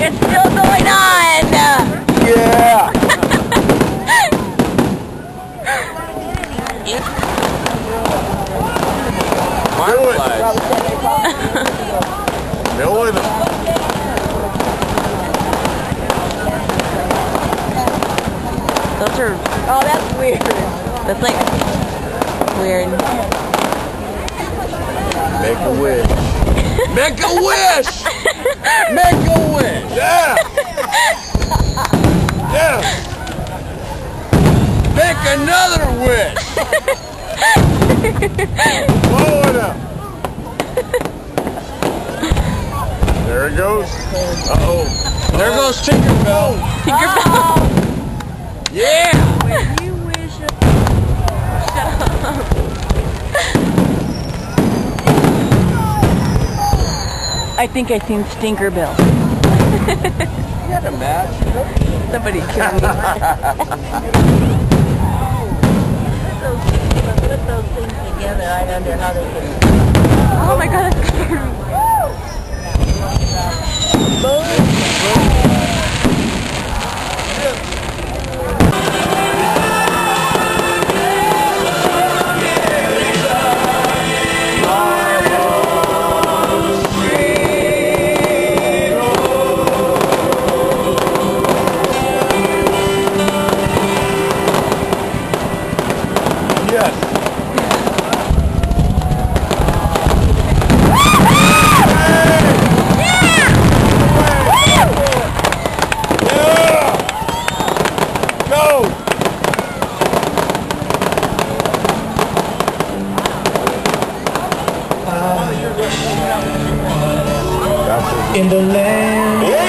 It's still going on! Yeah! Fireflies. Million of them. Those are... Oh, that's weird. That's like... weird. Make a wish. Make a wish! Make a wish! Yeah! Yeah! Make another wish! Blow it up! There it goes. Uh-oh. There goes Tinkerbell. Tinkerbell. Yeah! When you wish it. I think I seen Stinkerbill. You got a match. Somebody killed me. Put those things together. I don't know how they can... Oh my god, that's scary. Yes. In the land